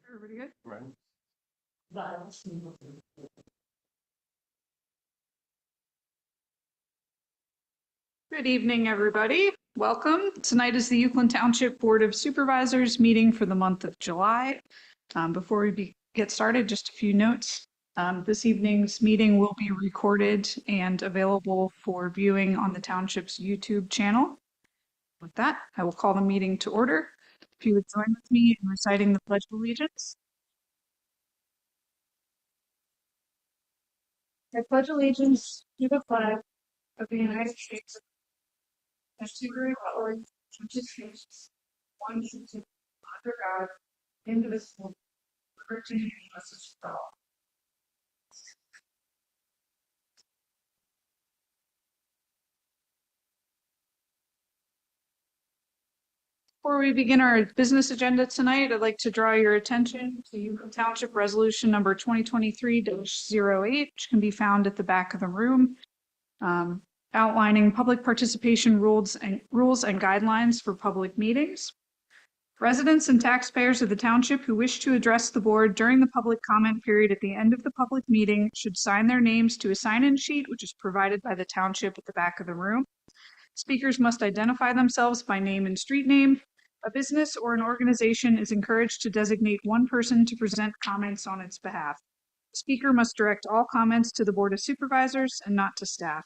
Everybody good? Right. Good evening, everybody. Welcome. Tonight is the Euclid Township Board of Supervisors meeting for the month of July. Before we get started, just a few notes. This evening's meeting will be recorded and available for viewing on the township's YouTube channel. With that, I will call the meeting to order. If you would join with me in reciting the Pledge of Allegiance. I pledge allegiance to the flag of the United States and to the republic which is stands one nation under God, indivisible, with liberty and justice for all. Before we begin our business agenda tonight, I'd like to draw your attention to Euclid Township Resolution number 2023-08, which can be found at the back of the room, outlining public participation rules and guidelines for public meetings. Residents and taxpayers of the township who wish to address the board during the public comment period at the end of the public meeting should sign their names to a sign-in sheet, which is provided by the township at the back of the room. Speakers must identify themselves by name and street name. A business or an organization is encouraged to designate one person to present comments on its behalf. The speaker must direct all comments to the Board of Supervisors and not to staff.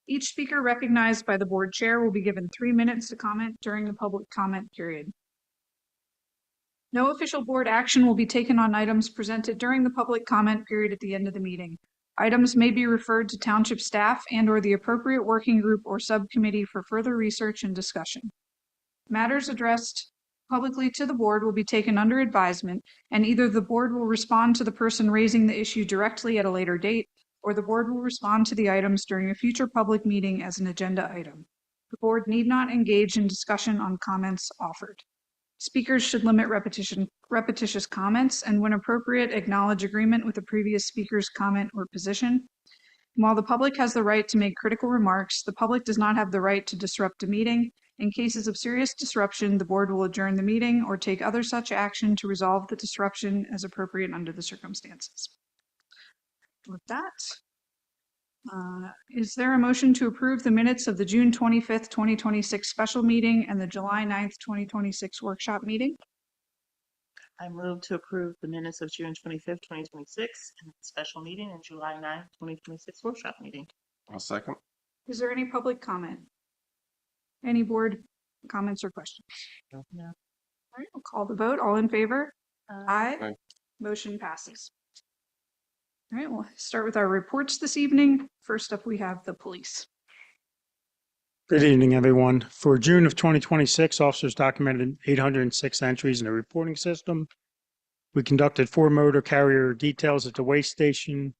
Each speaker recognized by the board chair will be given 3 minutes to comment during the public comment period. No official board action will be taken on items presented during the public comment period at the end of the meeting. Items may be referred to township staff and/or the appropriate working group or subcommittee for further research and discussion. Matters addressed publicly to the board will be taken under advisement, and either the board will respond to the person raising the issue directly at a later date, or the board will respond to the items during a future public meeting as an agenda item. The board need not engage in discussion on comments offered. Speakers should limit repetitious comments and, when appropriate, acknowledge agreement with the previous speaker's comment or position. While the public has the right to make critical remarks, the public does not have the right to disrupt a meeting. In cases of serious disruption, the board will adjourn the meeting or take other such action to resolve the disruption as appropriate under the circumstances. With that, is there a motion to approve the minutes of the June 25th, 2026 special meeting and the July 9th, 2026 workshop meeting? I move to approve the minutes of June 25th, 2026, and the special meeting and July 9th, 2026 workshop meeting. I'll second. Is there any public comment? Any board comments or questions? No. All right, we'll call the vote. All in favor? Aye. Aye. Motion passes. All right, we'll start with our reports this evening. First up, we have the police. Good evening, everyone. For June of 2026, officers documented 806 entries in the reporting system. We conducted 4 motor carrier details at the waste station,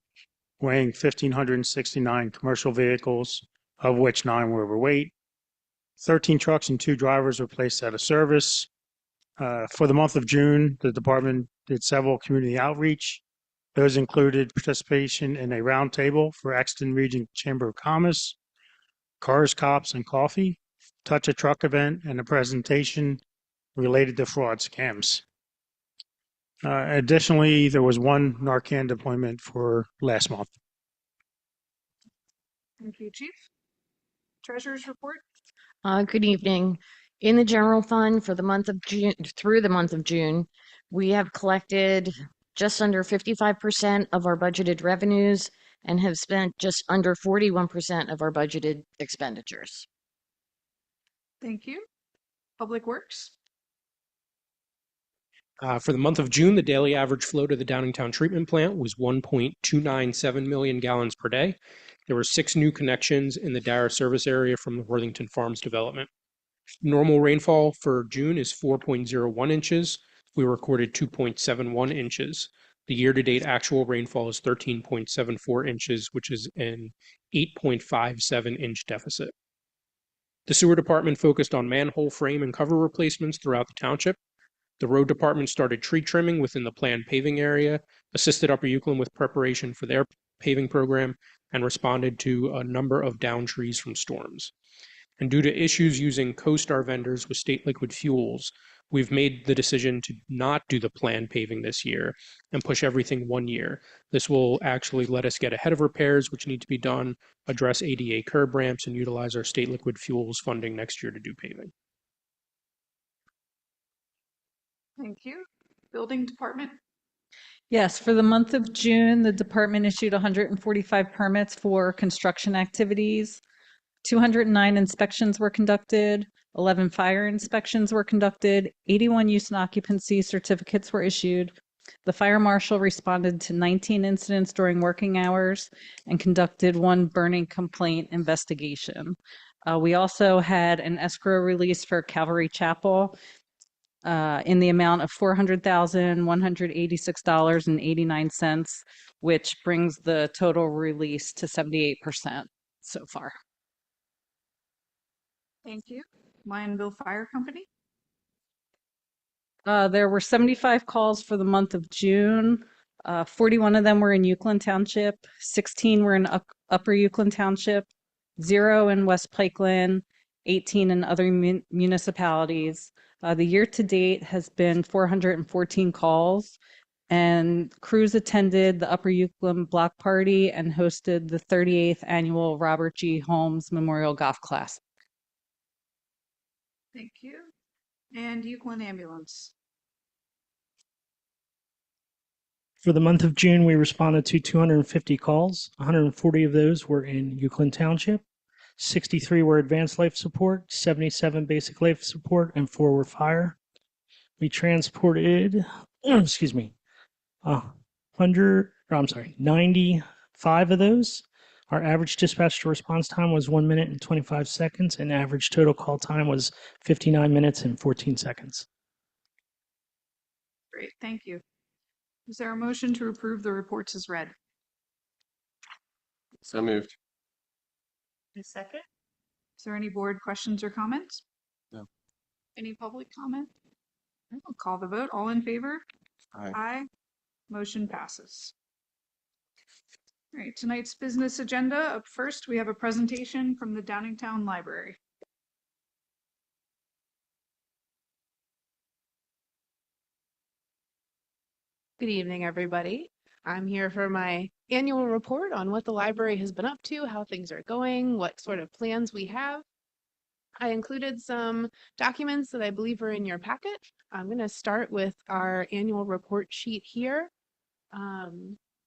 weighing 1,569 commercial vehicles, of which 9 were overweight. 13 trucks and 2 drivers were placed out of service. For the month of June, the department did several community outreach. Those included participation in a roundtable for Exton Region Chamber of Commerce, Cars, Cops, and Coffee, Touch a Truck event, and a presentation related to fraud scams. Additionally, there was 1 Narcan deployment for last month. Thank you, Chief. Treasurer's report. Good evening. In the general fund for the month of June, through the month of June, we have collected just under 55% of our budgeted revenues and have spent just under 41% of our budgeted expenditures. Thank you. Public Works. For the month of June, the daily average flow to the Downingtown treatment plant was 1.297 million gallons per day. There were 6 new connections in the Dara service area from the Worthington Farms development. Normal rainfall for June is 4.01 inches. We recorded 2.71 inches. The year-to-date actual rainfall is 13.74 inches, which is an 8.57 inch deficit. The sewer department focused on manhole frame and cover replacements throughout the township. The road department started tree trimming within the planned paving area, assisted Upper Euclid with preparation for their paving program, and responded to a number of down trees from storms. And due to issues using CoStar vendors with state liquid fuels, we've made the decision to not do the planned paving this year and push everything 1 year. This will actually let us get ahead of repairs which need to be done, address ADA curb ramps, and utilize our state liquid fuels funding next year to do paving. Thank you. Building Department. Yes, for the month of June, the department issued 145 permits for construction activities. 209 inspections were conducted, 11 fire inspections were conducted, 81 use and occupancy certificates were issued. The fire marshal responded to 19 incidents during working hours and conducted 1 burning complaint investigation. We also had an escrow release for Calvary Chapel in the amount of $400,186.89, which brings the total release to 78% so far. Thank you. Lionville Fire Company. There were 75 calls for the month of June. 41 of them were in Euclid Township, 16 were in Upper Euclid Township, 0 in West Pikeland, 18 in other municipalities. The year-to-date has been 414 calls, and crews attended the Upper Euclid Block Party and hosted the 38th Annual Robert G. Holmes Memorial Golf Classic. Thank you. And Euclid Ambulance. For the month of June, we responded to 250 calls. 140 of those were in Euclid Township. 63 were advanced life support, 77 basic life support, and 4 were fire. We transported, 95 of those. Our average dispatch to response time was 1 minute and 25 seconds, and average total call time was 59 minutes and 14 seconds. Great, thank you. Is there a motion to approve the reports as read? So moved. A second? Is there any board questions or comments? No. Any public comment? I'll call the vote. All in favor? Aye. Aye. Motion passes. All right, tonight's business agenda. Up first, we have a presentation from the Downingtown Library. Good evening, everybody. I'm here for my annual report on what the library has been up to, how things are going, what sort of plans we have. I included some documents that I believe are in your packet. I'm going to start with our annual report sheet here.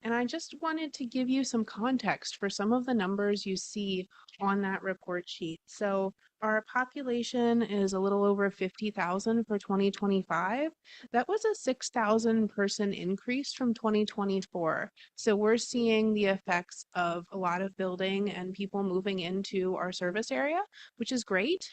And I just wanted to give you some context for some of the numbers you see on that report sheet. So our population is a little over 50,000 for 2025. That was a 6,000 person increase from 2024. So we're seeing the effects of a lot of building and people moving into our service area, which is great.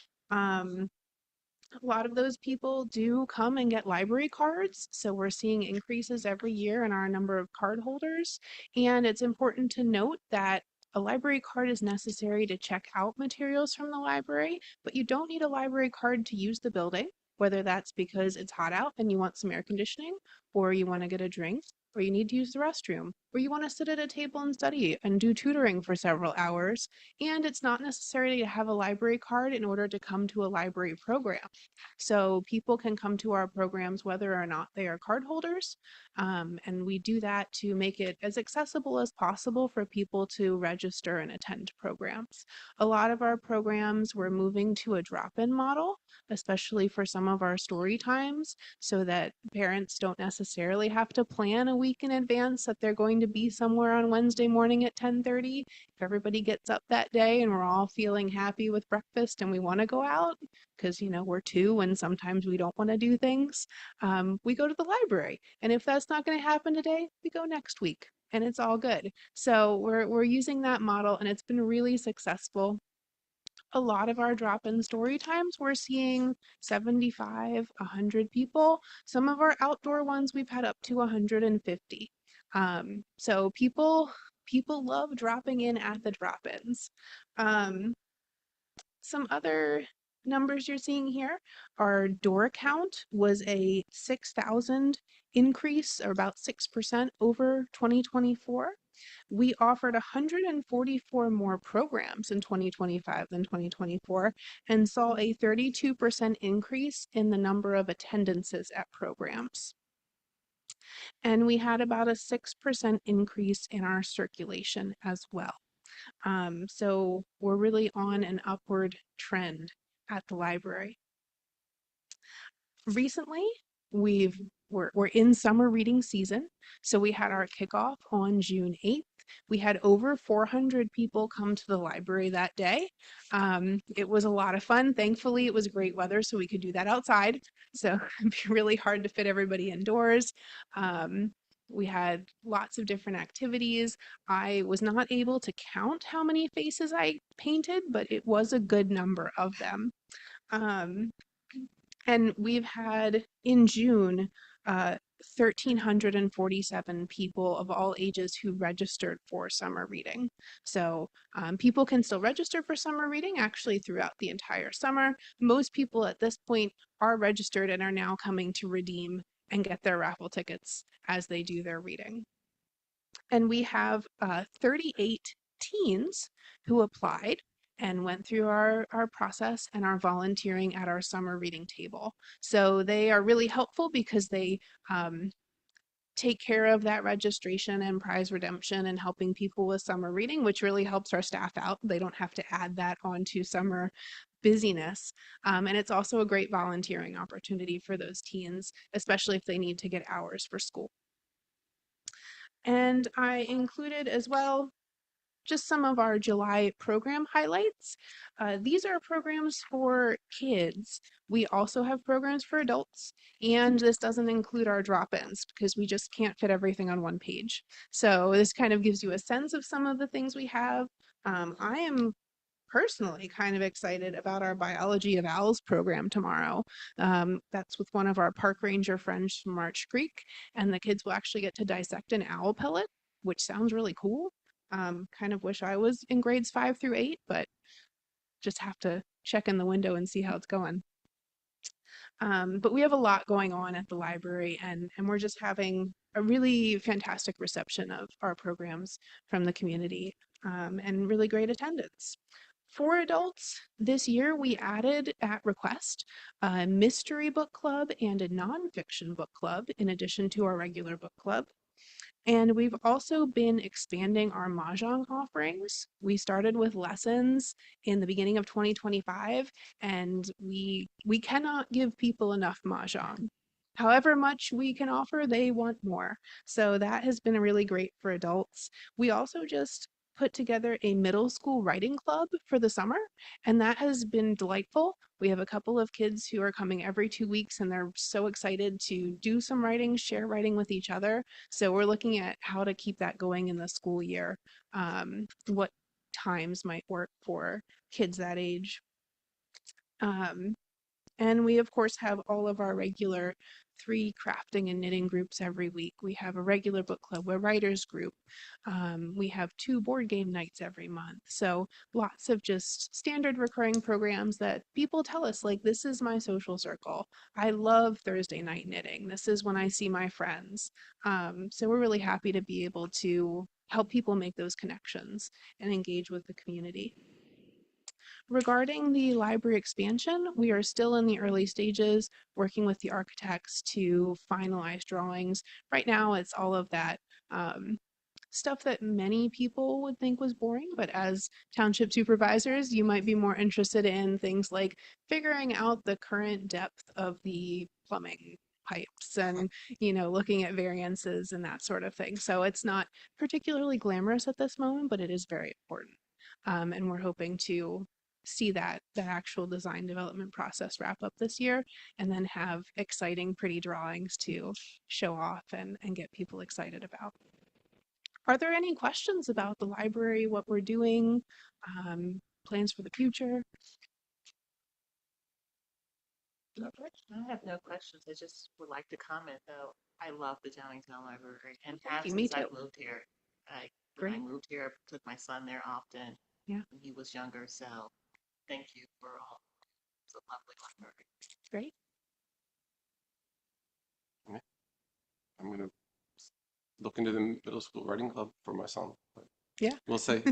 A lot of those people do come and get library cards. So we're seeing increases every year in our number of card holders. And it's important to note that a library card is necessary to check out materials from the library, but you don't need a library card to use the building, whether that's because it's hot out and you want some air conditioning, or you want to get a drink, or you need to use the restroom, or you want to sit at a table and study and do tutoring for several hours. And it's not necessary to have a library card in order to come to a library program. So people can come to our programs whether or not they are card holders. And we do that to make it as accessible as possible for people to register and attend programs. A lot of our programs we're moving to a drop-in model, especially for some of our story times, so that parents don't necessarily have to plan a week in advance that they're going to be somewhere on Wednesday morning at 10:30. If everybody gets up that day and we're all feeling happy with breakfast and we want to go out, because we're 2 and sometimes we don't want to do things, we go to the library. And if that's not going to happen today, we go next week, and it's all good. So we're using that model, and it's been really successful. A lot of our drop-in story times, we're seeing 75, 100 people. Some of our outdoor ones, we've had up to 150. So people love dropping in at the drop-ins. Some other numbers you're seeing here, our door count was a 6,000 increase, or about 6% over 2024. We offered 144 more programs in 2025 than 2024 and saw a 32% increase in the number of attendances at programs. And we had about a 6% increase in our circulation as well. So we're really on an upward trend at the library. Recently, we're in summer reading season, so we had our kickoff on June 8th. We had over 400 people come to the library that day. It was a lot of fun. Thankfully, it was great weather, so we could do that outside. So it'd be really hard to fit everybody indoors. We had lots of different activities. I was not able to count how many faces I painted, but it was a good number of them. And we've had in June 1,347 people of all ages who registered for summer reading. So people can still register for summer reading actually throughout the entire summer. Most people at this point are registered and are now coming to redeem and get their raffle tickets as they do their reading. And we have 38 teens who applied and went through our process and are volunteering at our summer reading table. So they are really helpful because they take care of that registration and prize redemption and helping people with summer reading, which really helps our staff out. They don't have to add that onto summer busyness. And it's also a great volunteering opportunity for those teens, especially if they need to get hours for school. And I included as well just some of our July program highlights. These are programs for kids. We also have programs for adults, and this doesn't include our drop-ins because we just can't fit everything on one page. So this kind of gives you a sense of some of the things we have. I am personally kind of excited about our biology evals program tomorrow. That's with one of our park ranger friends from March Creek, and the kids will actually get to dissect an owl pellet, which sounds really cool. Kind of wish I was in grades 5 through 8, but just have to check in the window and see how it's going. But we have a lot going on at the library, and we're just having a really fantastic reception of our programs from the community and really great attendance. For adults, this year we added at request a mystery book club and a nonfiction book club in addition to our regular book club. And we've also been expanding our Mahjong offerings. We started with lessons in the beginning of 2025, and we cannot give people enough Mahjong. However much we can offer, they want more. So that has been really great for adults. We also just put together a middle school writing club for the summer, and that has been delightful. We have a couple of kids who are coming every 2 weeks, and they're so excited to do some writing, share writing with each other. So we're looking at how to keep that going in the school year, what times might work for kids that age. And we, of course, have all of our regular 3 crafting and knitting groups every week. We have a regular book club, a writers group. We have 2 board game nights every month. So lots of just standard recurring programs that people tell us, like, this is my social circle. I love Thursday night knitting. This is when I see my friends. So we're really happy to be able to help people make those connections and engage with the community. Regarding the library expansion, we are still in the early stages, working with the architects to finalize drawings. Right now, it's all of that stuff that many people would think was boring, but as township supervisors, you might be more interested in things like figuring out the current depth of the plumbing pipes and, looking at variances and that sort of thing. So it's not particularly glamorous at this moment, but it is very important. And we're hoping to see that actual design development process wrap up this year and then have exciting, pretty drawings to show off and get people excited about. Are there any questions about the library, what we're doing, plans for the future? I have no questions. I just would like to comment, though. I love the Downingtown Library and Thank have you, me since I too. moved here. When I Great. moved here, I took my son there often. Yeah. When he was younger, so thank you for all. It's a lovely library. Great. I'm going to look into the middle school writing club for my son. But Yeah. we'll see.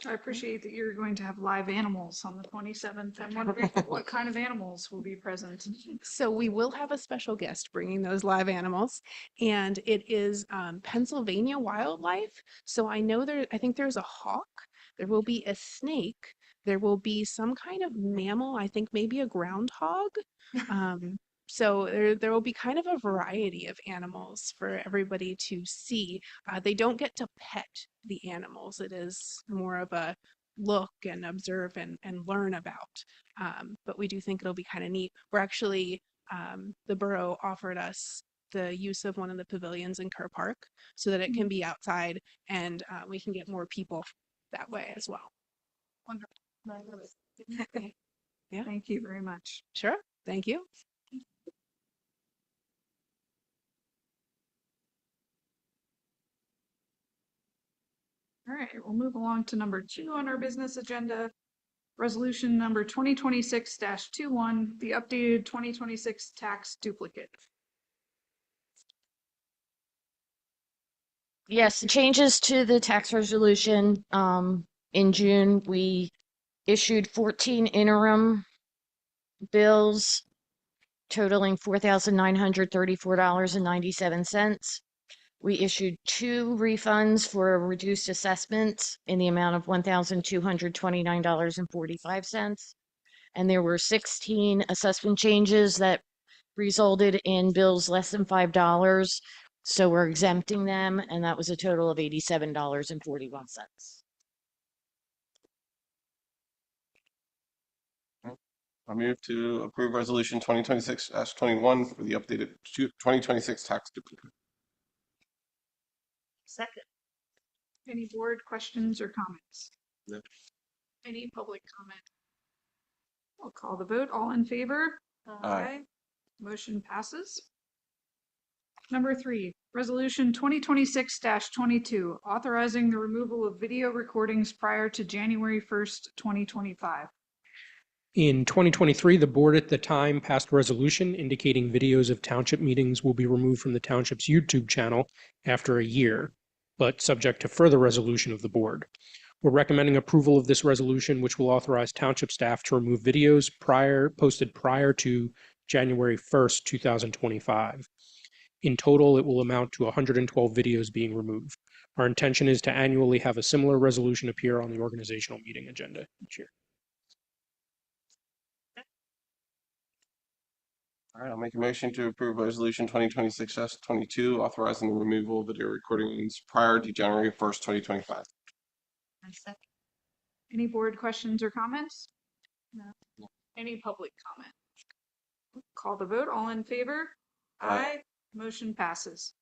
I appreciate that you're going to have live animals on the 27th. I'm wondering what kind of animals will be present. So we will have a special guest bringing those live animals, and it is Pennsylvania wildlife. So I think there's a hawk, there will be a snake, there will be some kind of mammal, I think maybe a groundhog. So there will be kind of a variety of animals for everybody to see. They don't get to pet the animals. It is more of a look and observe and learn about. But we do think it'll be kind of neat. We're actually, the borough offered us the use of one of the pavilions in Kerr Park so that it can be outside and we can get more people that way as well. Wonderful. Yeah. Thank you very much. Sure. Thank you. All right, we'll move along to number 2 on our business agenda. Resolution number 2026-21, the updated 2026 tax duplicate. Yes, the changes to the tax resolution. In June, we issued 14 interim bills totaling $4,934.97. We issued 2 refunds for reduced assessments in the amount of $1,229.45. And there were 16 assessment changes that resulted in bills less than $5. So we're exempting them, and that was a total of $87.41. I move to approve resolution 2026-21 for the updated 2026 tax duplicate. Second. Any board questions or comments? No. Any public comment? I'll call the vote. All in favor? Aye. Motion passes. Number 3, resolution 2026-22, authorizing the removal of video recordings prior to January 1st, 2025. In 2023, the board at the time passed a resolution indicating videos of township meetings will be removed from the township's YouTube channel after a year, but subject to further resolution of the board. We're recommending approval of this resolution, which will authorize township staff to remove videos posted prior to January 1st, 2025. In total, it will amount to 112 videos being removed. Our intention is to annually have a similar resolution appear on the organizational meeting agenda each year. All right, I'll make a motion to approve resolution 2026-22, authorizing the removal of video recordings prior to January 1st, 2025. Second. Any board questions or comments? No. Any public comment? Call the vote. All in favor? Aye. Motion passes.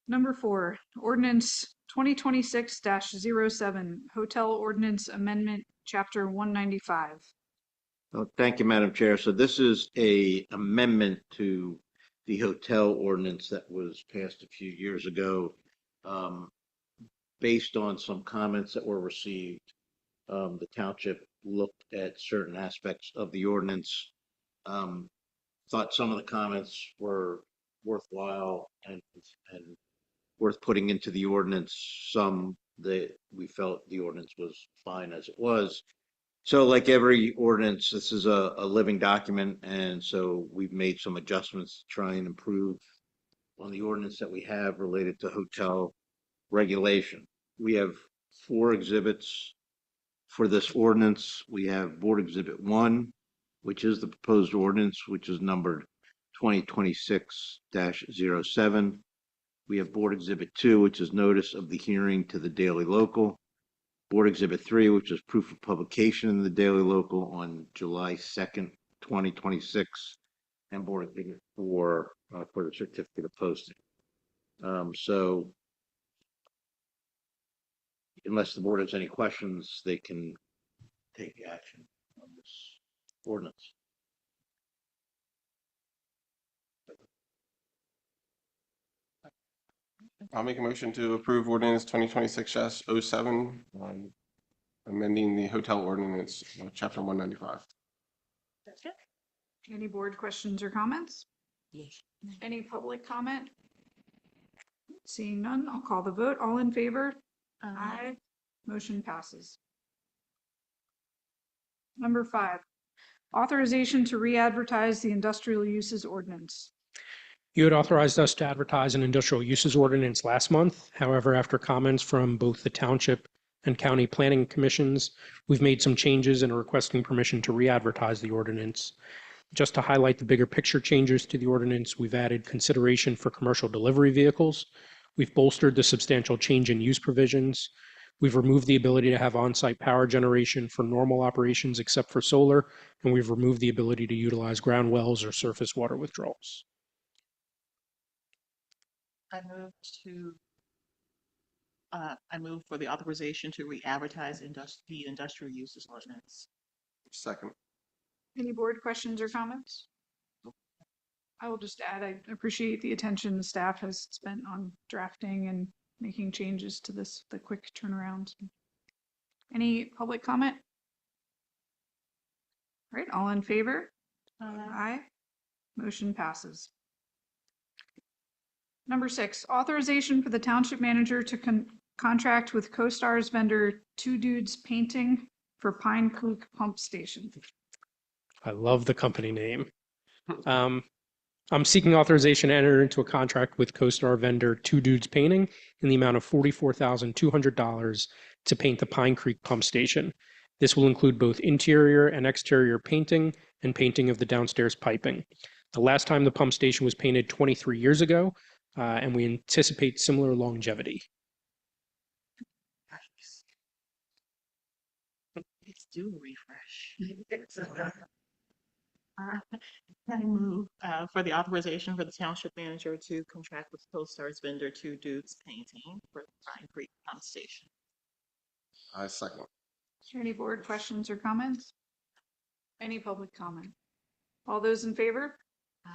Number 4, ordinance 2026-07, hotel ordinance amendment, chapter 195. Oh, thank you, Madam Chair. So this is a amendment to the hotel ordinance that was passed a few years ago. Based on some comments that were received, the township looked at certain aspects of the ordinance, thought some of the comments were worthwhile and worth putting into the ordinance. Some that we felt the ordinance was fine as it was. So like every ordinance, this is a living document, and so we've made some adjustments to try and improve on the ordinance that we have related to hotel regulation. We have 4 exhibits for this ordinance. We have Board Exhibit 1, which is the proposed ordinance, which is numbered 2026-07. We have Board Exhibit 2, which is notice of the hearing to the Daily Local. Board Exhibit 3, which is proof of publication in the Daily Local on July 2nd, 2026, and Board Exhibit 4 for the certificate of posting. So unless the board has any questions, they can take action on this ordinance. I'll make a motion to approve ordinance 2026-07, amending the hotel ordinance, chapter 195. Any board questions or comments? Yes. Any public comment? Seeing none, I'll call the vote. All in favor? Aye. Motion passes. Number 5, authorization to re-advertise the industrial uses ordinance. You had authorized us to advertise an industrial uses ordinance last month. However, after comments from both the township and county planning commissions, we've made some changes and are requesting permission to re-advertise the ordinance. Just to highlight the bigger picture changes to the ordinance, we've added consideration for commercial delivery vehicles. We've bolstered the substantial change in use provisions. We've removed the ability to have on-site power generation for normal operations except for solar, and we've removed the ability to utilize ground wells or surface water withdrawals. I move for the authorization to re-advertise the industrial uses ordinance. Second. Any board questions or comments? I will just add, I appreciate the attention the staff has spent on drafting and making changes to this, the quick turnaround. Any public comment? All right, all in favor? Aye. Motion passes. Number 6, authorization for the township manager to contract with CoStar's vendor Two Dudes Painting for Pine Creek Pump Station. I love the company name. I'm seeking authorization to enter into a contract with CoStar vendor Two Dudes Painting in the amount of $44,200 to paint the Pine Creek Pump Station. This will include both interior and exterior painting and painting of the downstairs piping. The last time the pump station was painted 23 years ago, and we anticipate similar longevity. Nice. Let's do a refresh. I move for the authorization for the township manager to contract with CoStar's vendor Two Dudes Painting for the Pine Creek Pump Station. I second. Is there any board questions or comments? Any public comment? All those in favor?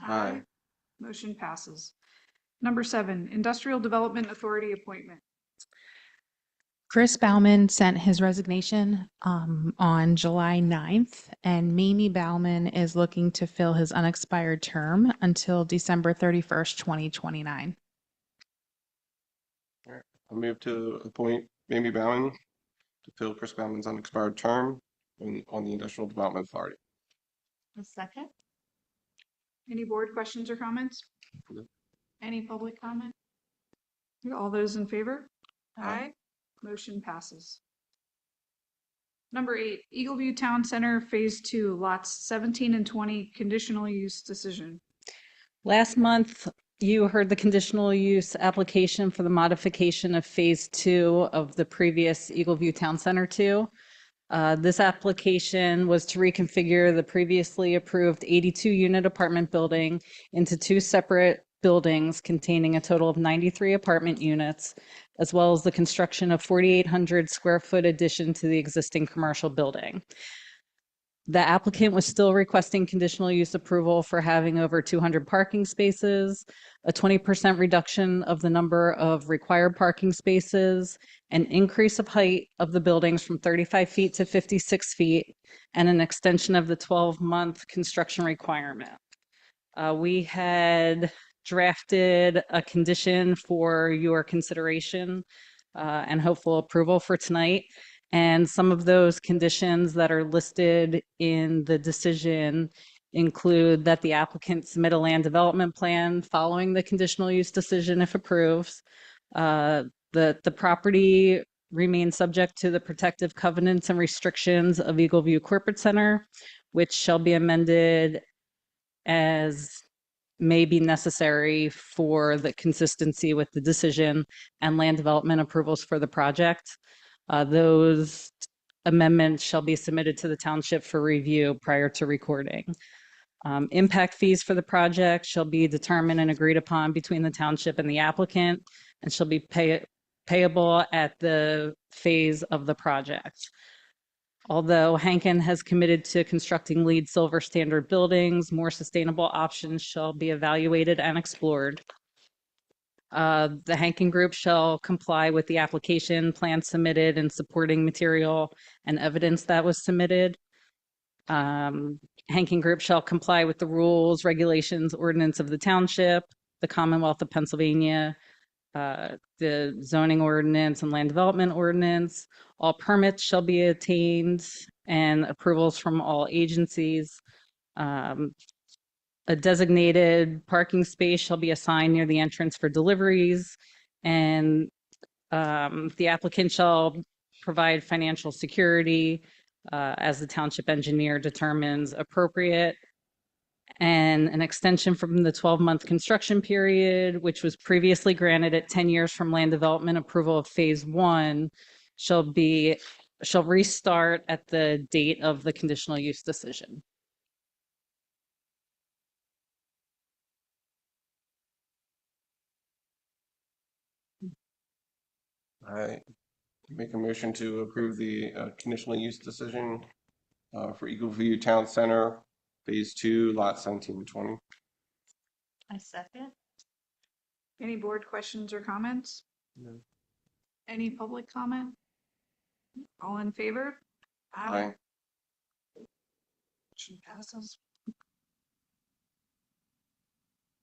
Aye. Motion passes. Number 7, Industrial Development Authority appointment. Chris Bauman sent his resignation on July 9th, and Mamie Bauman is looking to fill his unexpired term until December 31st, 2029. I move to appoint Mamie Bauman to fill Chris Bauman's unexpired term on the Industrial Development Authority. A second? Any board questions or comments? No. Any public comment? All those in favor? Aye. Motion passes. Number 8, Eagleview Town Center Phase 2, lots 17 and 20, conditional use decision. Last month, you heard the conditional use application for the modification of Phase 2 of the previous Eagleview Town Center 2. This application was to reconfigure the previously approved 82-unit apartment building into 2 separate buildings containing a total of 93 apartment units, as well as the construction of 4,800 square foot addition to the existing commercial building. The applicant was still requesting conditional use approval for having over 200 parking spaces, a 20% reduction of the number of required parking spaces, an increase of height of the buildings from 35 feet to 56 feet, and an extension of the 12-month construction requirement. We had drafted a condition for your consideration and hopeful approval for tonight. And some of those conditions that are listed in the decision include that the applicant submit a land development plan following the conditional use decision if approved. The property remains subject to the protective covenants and restrictions of Eagleview Corporate Center, which shall be amended as may be necessary for the consistency with the decision and land development approvals for the project. Those amendments shall be submitted to the township for review prior to recording. Impact fees for the project shall be determined and agreed upon between the township and the applicant and shall be payable at the phase of the project. Although Hankin has committed to constructing LEED Silver standard buildings, more sustainable options shall be evaluated and explored. The Hankin Group shall comply with the application plan submitted and supporting material and evidence that was submitted. Hankin Group shall comply with the rules, regulations, ordinance of the township, the Commonwealth of Pennsylvania, the zoning ordinance and land development ordinance. All permits shall be obtained and approvals from all agencies. A designated parking space shall be assigned near the entrance for deliveries, and the applicant shall provide financial security as the township engineer determines appropriate, and an extension from the 12-month construction period, which was previously granted at 10 years from land development approval of phase 1, shall restart at the date of the conditional use decision. I make a motion to approve the conditional use decision for Eagle View Town Center, Phase 2, Lot 17 to 20. I second. Any board questions or comments? No. Any public comment? All in favor? Aye. Motion passes.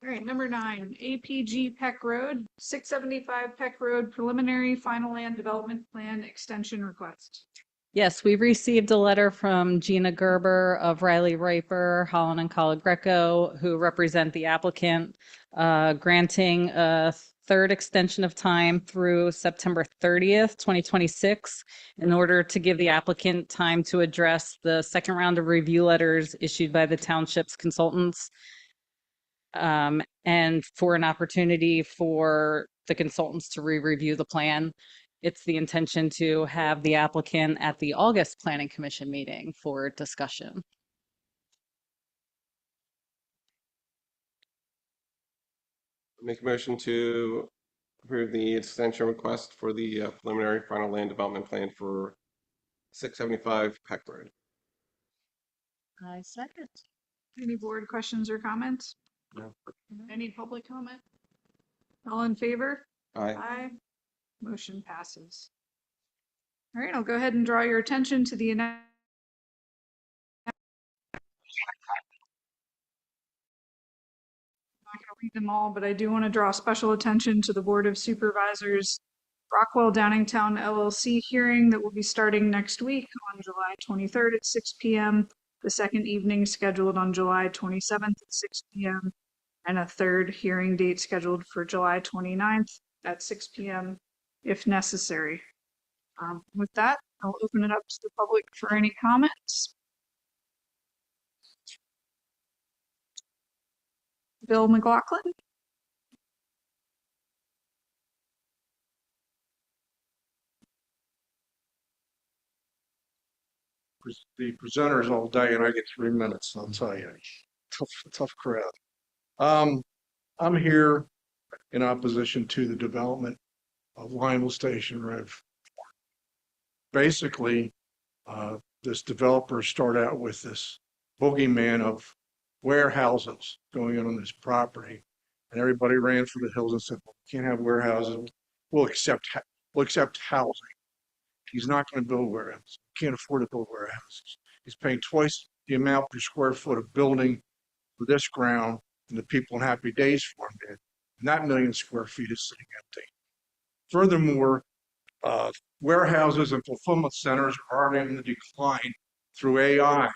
All right, number 9, APG Peck Road, 675 Peck Road, preliminary final land development plan extension request. Yes, we received a letter from Gina Gerber of Riley Riper, Holland and Colagreco, who represent the applicant, granting a third extension of time through September 30th, 2026, in order to give the applicant time to address the second round of review letters issued by the township's consultants, and for an opportunity for the consultants to re-review the plan. It's the intention to have the applicant at the August Planning Commission meeting for discussion. Make a motion to approve the extension request for the preliminary final land development plan for 675 Peck Road. I second. Any board questions or comments? No. Any public comment? All in favor? Aye. Aye. Motion passes. All right, I'll go ahead and draw your attention to the I'm not going to read them all, but I do want to draw special attention to the Board of Supervisors Rockwell Downingtown LLC hearing that will be starting next week on July 23rd at 6 p.m. The second evening scheduled on July 27th at 6 p.m. and a third hearing date scheduled for July 29th at 6 p.m. if necessary. With that, I'll open it up to the public for any comments. Bill McLaughlin? The presenters all day and I get 3 minutes, I'll tell you. Tough crowd. I'm here in opposition to the development of Lionel Station Road. Basically, this developer started out with this boogeyman of warehouses going in on this property, and everybody ran for the hills and said, well, we can't have warehouses. We'll accept housing. He's not going to build warehouses. He can't afford to build warehouses. He's paying twice the amount per square foot of building for this ground than the people in Happy Days Farm did. And that 1 million square feet is sitting empty. Furthermore, warehouses and fulfillment centers are already in the decline through AI,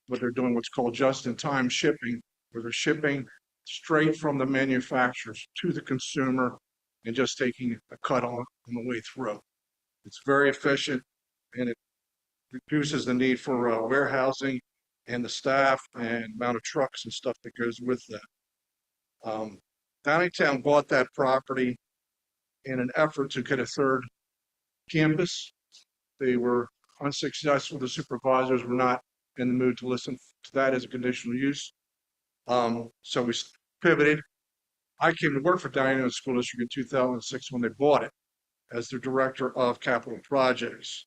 but they're doing what's called just-in-time shipping, where they're shipping straight from the manufacturers to the consumer and just taking a cut on the way through. It's very efficient, and it reduces the need for warehousing and the staff and amount of trucks and stuff that goes with that. Downingtown bought that property in an effort to get a third campus. They were unsuccessful. The supervisors were not in the mood to listen to that as a conditional use. So we pivoted. I came to work for Downingtown School District in 2006 when they bought it as the director of capital projects.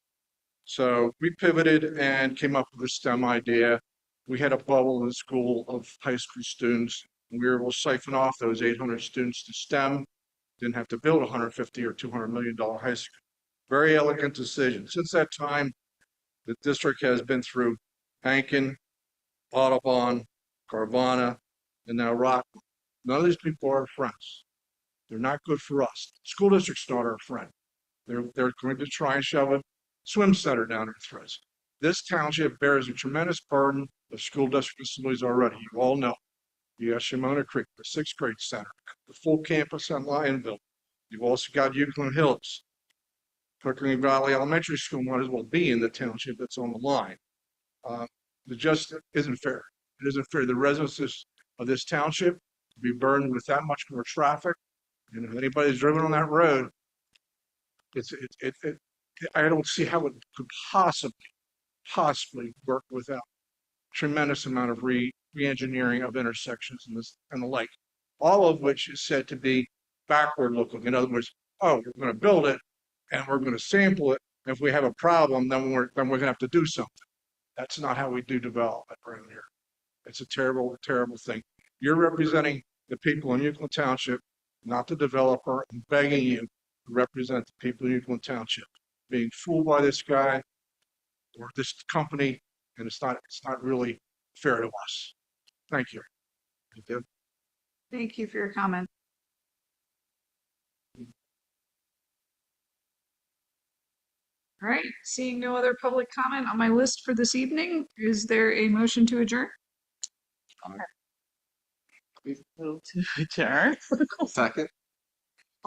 So we pivoted and came up with a STEM idea. We had a bubble in the school of high school students. And we were able to siphon off those 800 students to STEM. Didn't have to build a $150 or $200 million high school. Very elegant decision. Since that time, the district has been through Hankin, Audubon, Carvana, and now Rockland. None of these people are friends. They're not good for us. School district's not our friend. They're going to try and shove a swim center down our throats. This township bears a tremendous burden of school district facilities already. You all know. You have Shimona Creek, the sixth grade center, the full campus on Lionville. You've also got Euclid Hills. Pickering Valley Elementary School might as well be in the township that's on the line. It just isn't fair. It isn't fair. The residents of this township to be burdened with that much more traffic. And if anybody's driven on that road, I don't see how it could possibly work without tremendous amount of re-engineering of intersections and the like, all of which is said to be backward looking. In other words, oh, we're going to build it and we're going to sample it. And if we have a problem, then we're going to have to do something. That's not how we do development around here. It's a terrible, terrible thing. You're representing the people in Euclid Township, not the developer, and begging you to represent the people in Euclid Township. Being fooled by this guy or this company, and it's not really fair to us. Thank you. Thank you for your comment. All right, seeing no other public comment on my list for this evening, is there a motion to adjourn? We move to adjourn. Second.